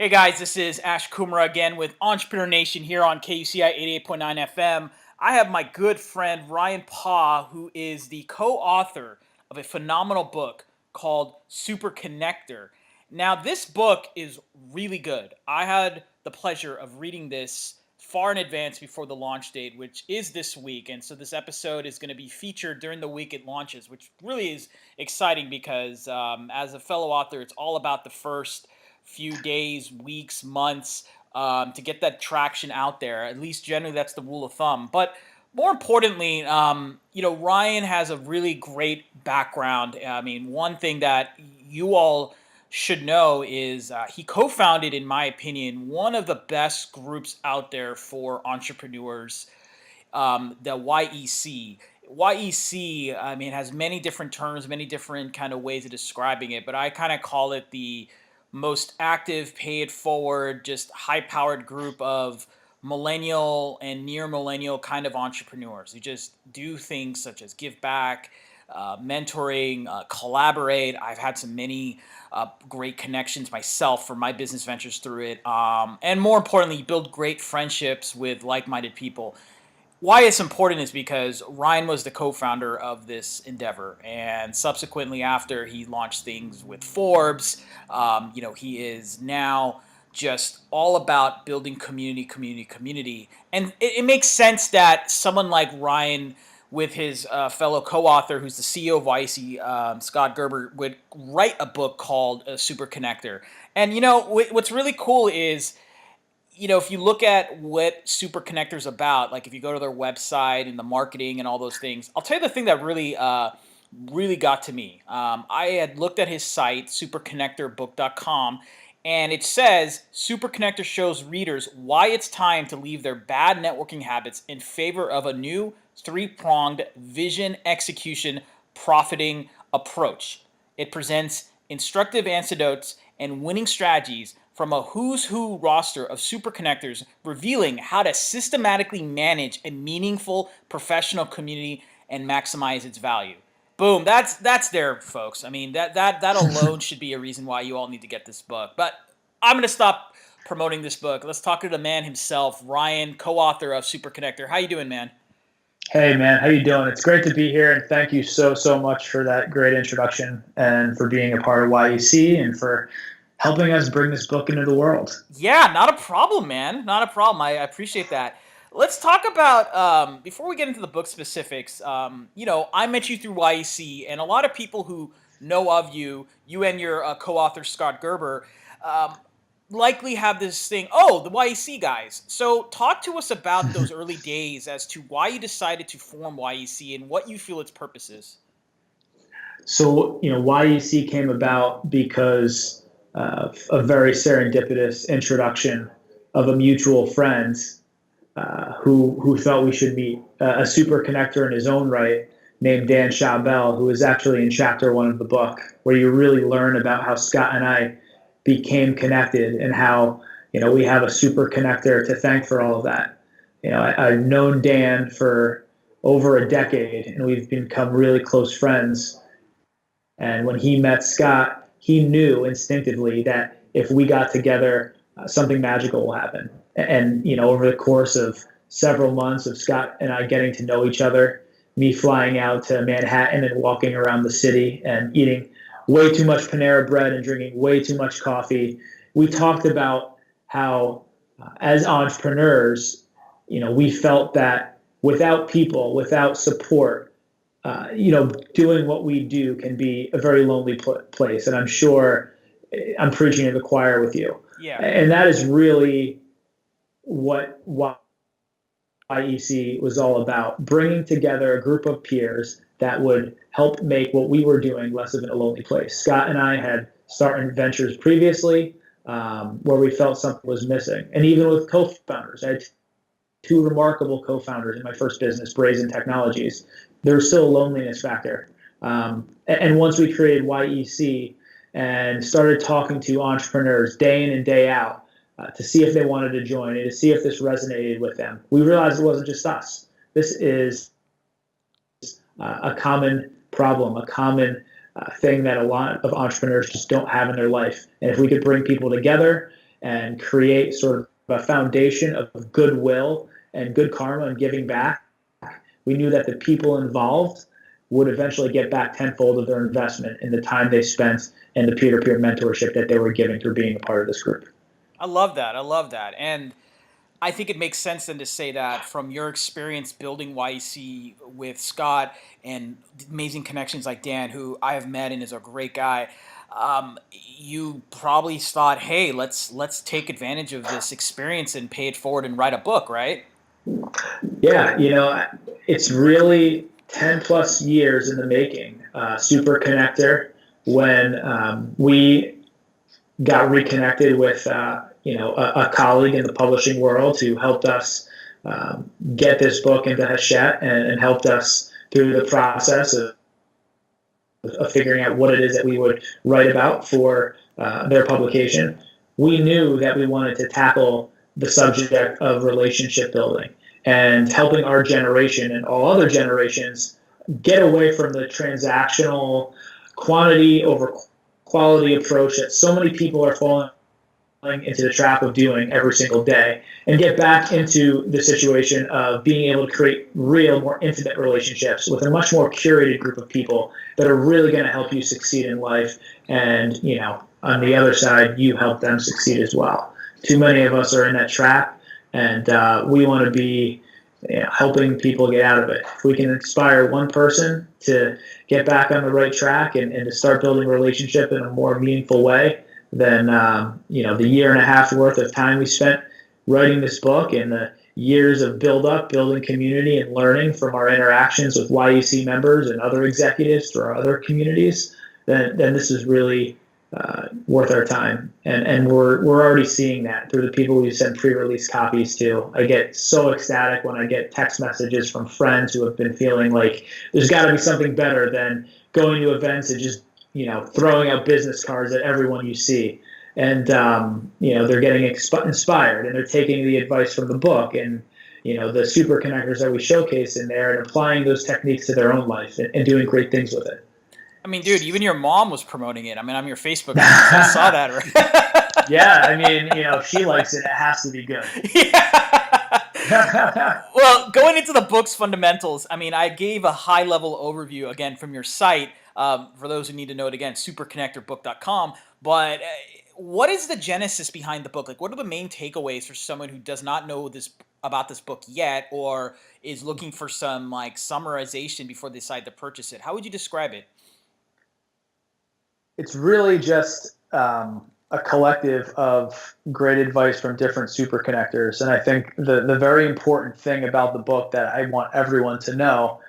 Hey guys, this is Ash Kumra again with Entrepreneur Nation here on KUCI 88.9 FM. I have my good friend Ryan Paugh, who is the co-author of a phenomenal book called Super Connector. Now, this book is really good. I had the pleasure of reading this far in advance before the launch date, which is this week. And so this episode is going to be featured during the week it launches, which really is exciting because as a fellow author, it's all about the first few days, weeks, months to get that traction out there. At least generally, that's the rule of thumb. But more importantly, Ryan has a really great background. I mean, one thing that you all should know is he co-founded, in my opinion, one of the best groups out there for entrepreneurs, the YEC. YEC, I mean, has many different terms, many different kind of ways of describing it, but I kind of call it the most active, pay it forward, just high powered group of millennial and near millennial kind of entrepreneurs who just do things such as give back, mentoring, collaborate. I've had some many great connections myself for my business ventures through it. And more importantly, build great friendships with like minded people. Why it's important is because Ryan was the co-founder of this endeavor, and subsequently after he launched things with Forbes, he is now just all about building community, community, community, and it makes sense that someone like Ryan, with his fellow co-author, who's the CEO of YC, Scott Gerber, would write a book called Super Connector. And what's really cool is if you look at what Super Connector's about, like if you go to their website and the marketing and all those things, I'll tell you the thing that really got to me. I had looked at his site, superconnectorbook.com, and it says Super Connector shows readers why it's time to leave their bad networking habits in favor of a new three-pronged vision, execution, profiting approach. It presents instructive antidotes and winning strategies from a who's who roster of super connectors, revealing how to systematically manage a meaningful professional community and maximize its value. Boom, that's there, folks. I mean, that alone should be a reason why you all need to get this book. But I'm going to stop promoting this book. Let's talk to the man himself, Ryan, co-author of Super Connector. How you doing, man? Hey man, how you doing? It's great to be here, and thank you so much for that great introduction and for being a part of YEC and for helping us bring this book into the world. Yeah, not a problem, man. Not a problem. I appreciate that. Let's talk about before we get into the book specifics. I met you through YEC, and a lot of people who know of you, you and your co-author Scott Gerber, um, likely have this thing. Oh, the YEC guys. So, talk to us about those early days as to why you decided to form YEC and what you feel its purpose is. So, YEC came about because of a very serendipitous introduction of a mutual friend who thought we should meet a super connector in his own right named Dan Chabel, who is actually in chapter 1 of the book, where you really learn about how Scott and I became connected and how we have a super connector to thank for all of that. I've known Dan for over a decade, and we've become really close friends. And when he met Scott, he knew instinctively that if we got together, something magical will happen. And over the course of several months of Scott and I getting to know each other, me flying out to Manhattan and walking around the city and eating way too much Panera bread and drinking way too much coffee, we talked about how, as entrepreneurs, we felt that without people, without support, doing what we do can be a very lonely place. And I'm sure I'm preaching to the choir with you. Yeah. And that is really what YEC was all about, bringing together a group of peers that would help make what we were doing less of a lonely place. Scott and I had started ventures previously where we felt something was missing. And even with co-founders, I had two remarkable co-founders in my first business, Brazen Technologies. There was still a loneliness factor. And once we created YEC and started talking to entrepreneurs day in and day out, to see if they wanted to join and to see if this resonated with them, we realized it wasn't just us. This is a common problem, a common thing that a lot of entrepreneurs just don't have in their life. And if we could bring people together and create sort of a foundation of goodwill and good karma and giving back, we knew that the people involved would eventually get back tenfold of their investment in the time they spent and the peer-to-peer mentorship that they were giving through being a part of this group. I love that. I love that. And I think it makes sense then to say that from your experience building YEC with Scott and amazing connections like Dan, who I have met and is a great guy, you probably thought, hey, let's take advantage of this experience and pay it forward and write a book, right? Yeah, it's really 10 plus years in the making. Super Connector, when we got reconnected with a colleague in the publishing world who helped us get this book into Hachette and helped us through the process of figuring out what it is that we would write about for their publication. We knew that we wanted to tackle the subject of relationship building and helping our generation and all other generations get away from the transactional quantity over quality approach that so many people are falling into the trap of doing every single day, and get back into the situation of being able to create real, more intimate relationships with a much more curated group of people that are really going to help you succeed in life. And, on the other side, you help them succeed as well. Too many of us are in that trap, and we want to be helping people get out of it. If we can inspire one person to get back on the right track and to start building a relationship in a more meaningful way, then the year and a half worth of time we spent writing this book and the years of building community and learning from our interactions with YEC members and other executives through our other communities, then this is really worth our time. And we're already seeing that through the people we send pre-release copies to. I get so ecstatic when I get text messages from friends who have been feeling like there's got to be something better than going to events and just throwing out business cards at everyone you see. And, they're getting inspired and they're taking the advice from the book and, the super connectors that we showcase in there and applying those techniques to their own life and doing great things with it. I mean, dude, even your mom was promoting it. I mean, I'm your Facebook friend, so I saw that, right? Yeah, I mean, if she likes it, it has to be good. Yeah. Well, going into the book's fundamentals, I mean, I gave a high-level overview, again, from your site. For those who need to know it, again, superconnectorbook.com. But what is the genesis behind the book? Like, what are the main takeaways for someone who does not know about this book yet or is looking for some, summarization before they decide to purchase it? How would you describe it? It's really just a collective of great advice from different super connectors. And I think the very important thing about the book that I want everyone to know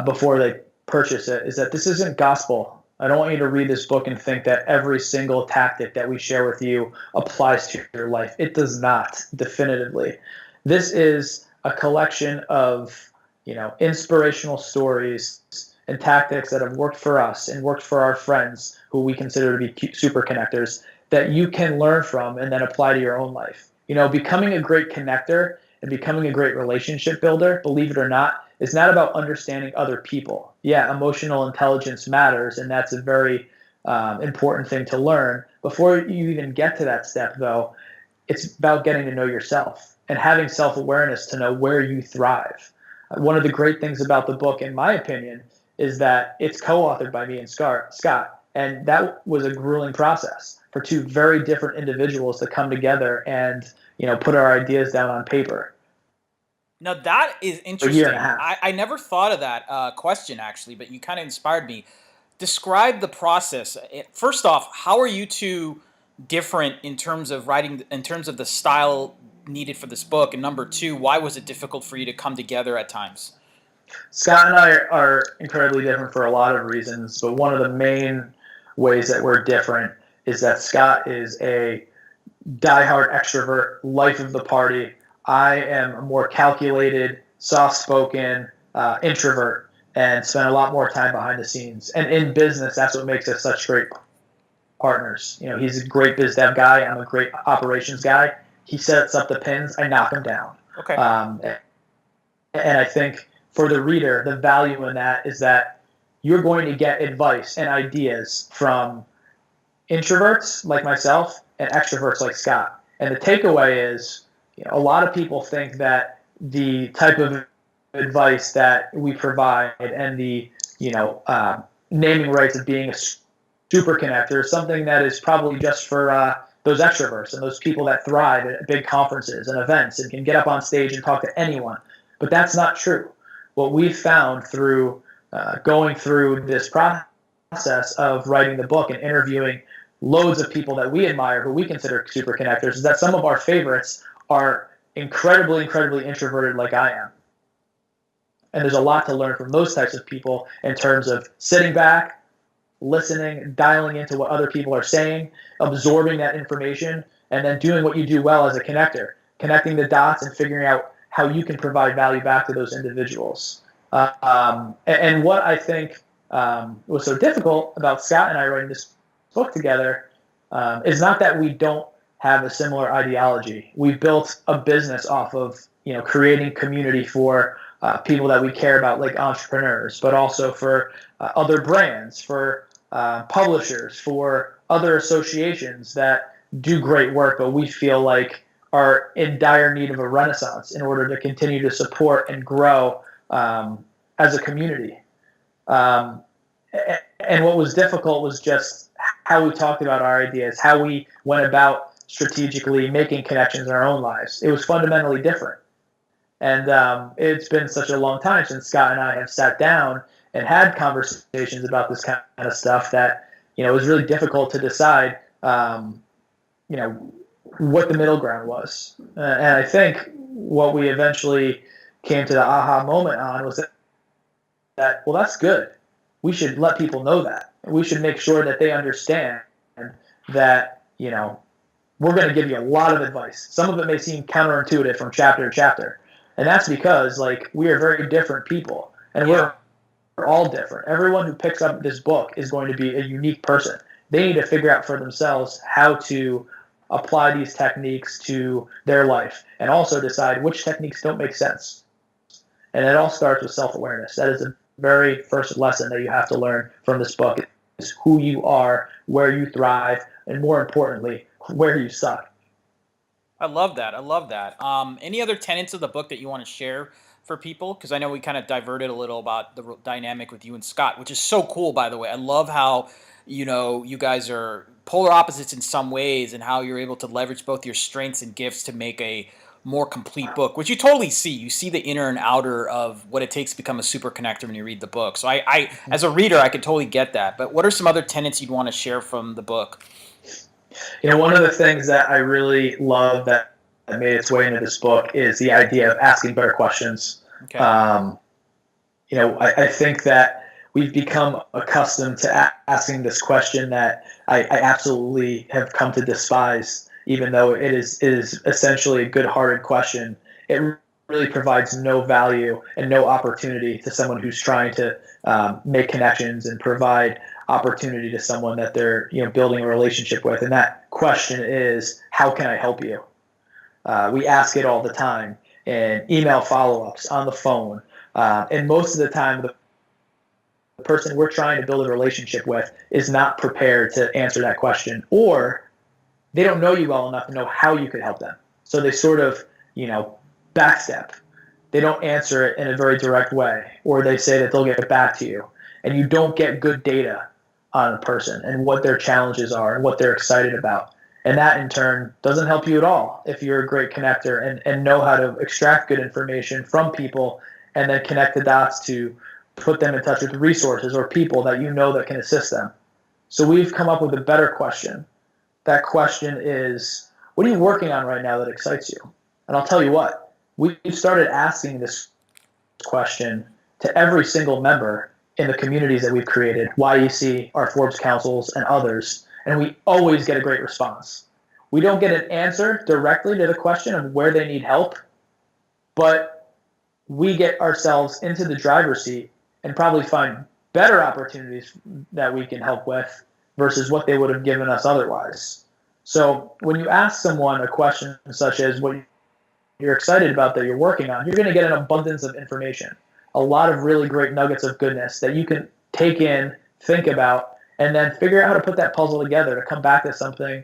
before they purchase it is that this isn't gospel. I don't want you to read this book and think that every single tactic that we share with you applies to your life. It does not, definitively. This is a collection of, inspirational stories and tactics that have worked for us and worked for our friends who we consider to be super connectors that you can learn from and then apply to your own life. Becoming a great connector and becoming a great relationship builder, believe it or not, is not about understanding other people. Yeah, emotional intelligence matters, and that's a very important thing to learn. Before you even get to that step, though, it's about getting to know yourself and having self-awareness to know where you thrive. One of the great things about the book, in my opinion, is that it's co-authored by me and Scott, and that was a grueling process for two very different individuals to come together and put our ideas down on paper. Now that is interesting. For a year and a half. I never thought of that question actually, but you kind of inspired me. Describe the process. First off, how are you two different in terms of writing, in terms of the style needed for this book? And number two, why was it difficult for you to come together at times? Scott and I are incredibly different for a lot of reasons, but one of the main ways that we're different is that Scott is a diehard extrovert, life of the party. I am a more calculated, soft-spoken introvert and spend a lot more time behind the scenes. And in business, that's what makes us such great partners. He's a great biz dev guy. I'm a great operations guy. He sets up the pins. I knock them down. Okay. And I think for the reader, the value in that is that you're going to get advice and ideas from introverts like myself and extroverts like Scott. And the takeaway is, a lot of people think that the type of advice that we provide and the naming rights of being a super connector is something that is probably just for those extroverts and those people that thrive at big conferences and events and can get up on stage and talk to anyone. But that's not true. What we've found through going through this process of writing the book and interviewing loads of people that we admire who we consider super connectors is that some of our favorites are incredibly introverted like I am. And there's a lot to learn from those types of people in terms of sitting back, listening, dialing into what other people are saying, absorbing that information, and then doing what you do well as a connector, connecting the dots and figuring out how you can provide value back to those individuals. And what I think was so difficult about Scott and I writing this book together is not that we don't have a similar ideology. We've built a business off of creating community for people that we care about, like entrepreneurs, but also for other brands, for publishers, for other associations that do great work, but we feel like are in dire need of a renaissance in order to continue to support and grow as a community. And what was difficult was just how we talked about our ideas, how we went about strategically making connections in our own lives. It was fundamentally different. And it's been such a long time since Scott and I have sat down and had conversations about this kind of stuff that, it was really difficult to decide, what the middle ground was. And I think what we eventually came to the aha moment on was that, well, that's good. We should let people know that. We should make sure that they understand that, we're going to give you a lot of advice. Some of it may seem counterintuitive from chapter to chapter. And that's because, we are very different people. And we're all different. Everyone who picks up this book is going to be a unique person. They need to figure out for themselves how to apply these techniques to their life and also decide which techniques don't make sense. And it all starts with self-awareness. That is the very first lesson that you have to learn from this book is who you are, where you thrive, and more importantly, where you suck. I love that. Any other tenets of the book that you want to share for people? Because I know we kind of diverted a little about the dynamic with you and Scott, which is so cool, by the way. I love how, you guys are polar opposites in some ways and how you're able to leverage both your strengths and gifts to make a more complete book, which you totally see. You see the inner and outer of what it takes to become a super connector when you read the book. So I as a reader, I could totally get that. But what are some other tenets you'd want to share from the book? One of the things that I really love that made its way into this book is the idea of asking better questions. Okay. I think that we've become accustomed to asking this question that I absolutely have come to despise, even though it is essentially a good-hearted question. It really provides no value and no opportunity to someone who's trying to make connections and provide opportunity to someone that they're building a relationship with. And that question is, how can I help you? We ask it all the time in email follow-ups, on the phone. And most of the time, the person we're trying to build a relationship with is not prepared to answer that question, or they don't know you well enough to know how you could help them. So they sort of, backstep. They don't answer it in a very direct way, or they say that they'll get back to you. And you don't get good data on a person and what their challenges are and what they're excited about. And that, in turn, doesn't help you at all if you're a great connector and know how to extract good information from people and then connect the dots to put them in touch with resources or people that that can assist them. So we've come up with a better question. That question is, what are you working on right now that excites you? And I'll tell you what, we've started asking this question to every single member in the communities that we've created, YEC, our Forbes Councils, and others, and we always get a great response. We don't get an answer directly to the question of where they need help, but we get ourselves into the driver's seat and probably find better opportunities that we can help with versus what they would have given us otherwise. So when you ask someone a question such as what you're excited about that you're working on, you're going to get an abundance of information, a lot of really great nuggets of goodness that you can take in, think about, and then figure out how to put that puzzle together to come back to something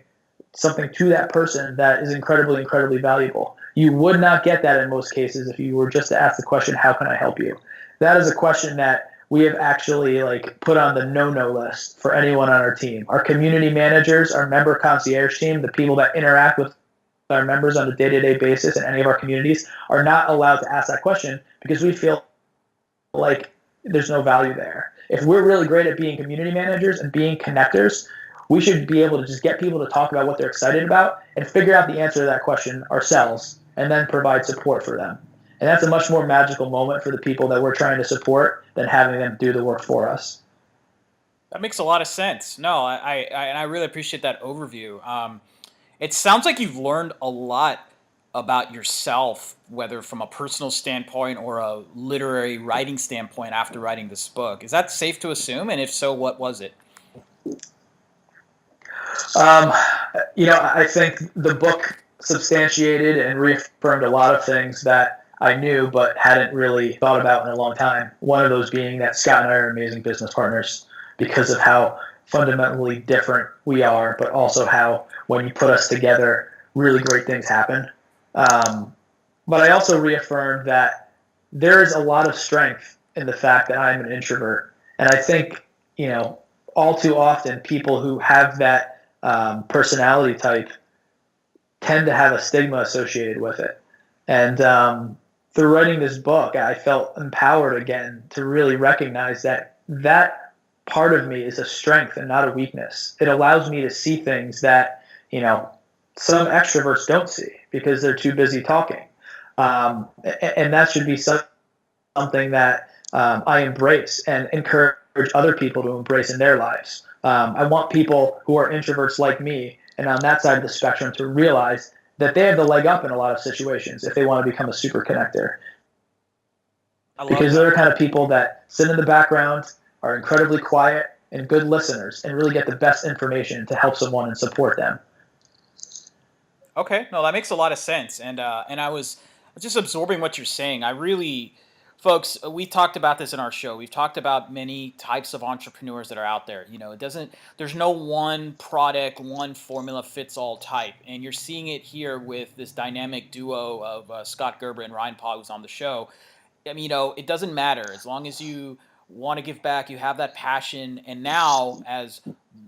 something to that person that is incredibly, incredibly valuable. You would not get that in most cases if you were just to ask the question, how can I help you? That is a question that we have actually like put on the no-no list for anyone on our team. Our community managers, our member concierge team, the people that interact with our members on a day-to-day basis in any of our communities are not allowed to ask that question because we feel like there's no value there. If we're really great at being community managers and being connectors, we should be able to just get people to talk about what they're excited about and figure out the answer to that question ourselves and then provide support for them. And that's a much more magical moment for the people that we're trying to support than having them do the work for us. That makes a lot of sense. No, and I really appreciate that overview. It sounds like you've learned a lot about yourself, whether from a personal standpoint or a literary writing standpoint after writing this book. Is that safe to assume? And if so, what was it? I think the book substantiated and reaffirmed a lot of things that I knew but hadn't really thought about in a long time. One of those being that Scott and I are amazing business partners because of how fundamentally different we are, but also how when you put us together, really great things happen. But I also reaffirmed that there is a lot of strength in the fact that I'm an introvert. And I think, all too often people who have that personality type tend to have a stigma associated with it. And through writing this book, I felt empowered again to really recognize that part of me is a strength and not a weakness. It allows me to see things that, some extroverts don't see because they're too busy talking. And that should be something that I embrace and encourage other people to embrace in their lives. I want people who are introverts like me and on that side of the spectrum to realize that they have the leg up in a lot of situations if they want to become a super connector. Because they're the kind of people that sit in the background, are incredibly quiet and good listeners, and really get the best information to help someone and support them. Okay, no, that makes a lot of sense, and I was just absorbing what you're saying. I really, folks, we talked about this in our show. We've talked about many types of entrepreneurs that are out there. There's no one product, one formula fits all type, and you're seeing it here with this dynamic duo of Scott Gerber and Ryan Paw, who's on the show. I mean, it doesn't matter as long as you want to give back, you have that passion, and now, as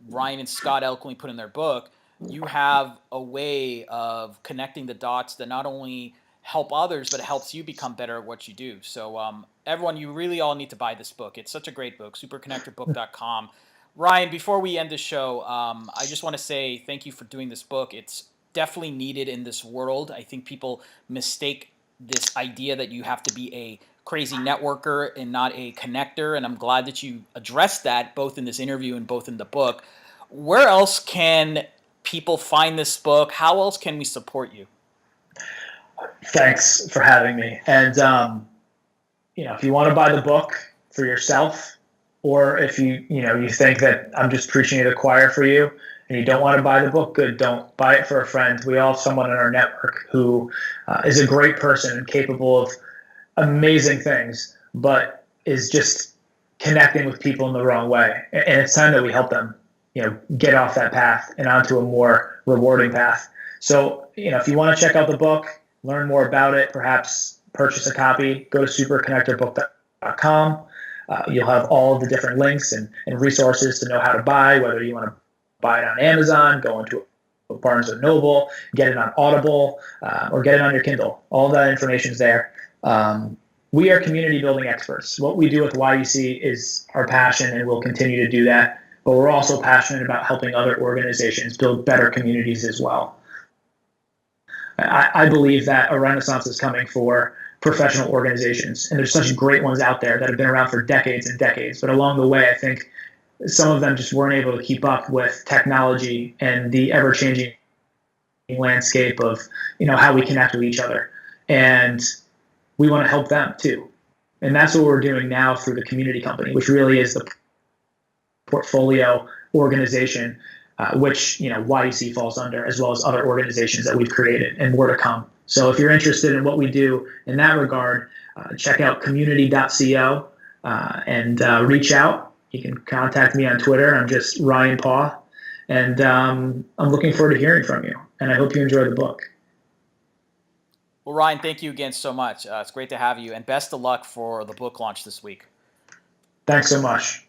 Ryan and Scott eloquently put in their book, you have a way of connecting the dots that not only help others, but it helps you become better at what you do. So everyone, you really all need to buy this book. It's such a great book, superconnectorbook.com. Ryan, before we end the show, I just want to say thank you for doing this book. It's definitely needed in this world. I think people mistake this idea that you have to be a crazy networker and not a connector, and I'm glad that you addressed that both in this interview and both in the book. Where else can people find this book? How else can we support you? Thanks for having me. And if you want to buy the book for yourself, or if you think that I'm just preaching to the choir for you and you don't want to buy the book, good, don't buy it for a friend. We all have someone in our network who is a great person and capable of amazing things, but is just connecting with people in the wrong way. And it's time that we help them, get off that path and onto a more rewarding path. So, if you want to check out the book, learn more about it, perhaps purchase a copy, go to superconnectorbook.com. You'll have all of the different links and resources to know how to buy, whether you want to buy it on Amazon, go into Barnes & Noble, get it on Audible, or get it on your Kindle. All that information is there. We are community building experts. What we do with YUC is our passion, and we'll continue to do that. But we're also passionate about helping other organizations build better communities as well. I believe that a renaissance is coming for professional organizations, and there's such great ones out there that have been around for decades and decades. But along the way, I think some of them just weren't able to keep up with technology and the ever-changing landscape of how we connect with each other. And we want to help them too. And that's what we're doing now through the community company, which really is the portfolio organization, which YUC falls under, as well as other organizations that we've created and more to come. So if you're interested in what we do in that regard, check out community.co and reach out. You can contact me on Twitter. I'm just Ryan Paw. And I'm looking forward to hearing from you. And I hope you enjoy the book. Well, Ryan, thank you again so much. It's great to have you, and best of luck for the book launch this week. Thanks so much.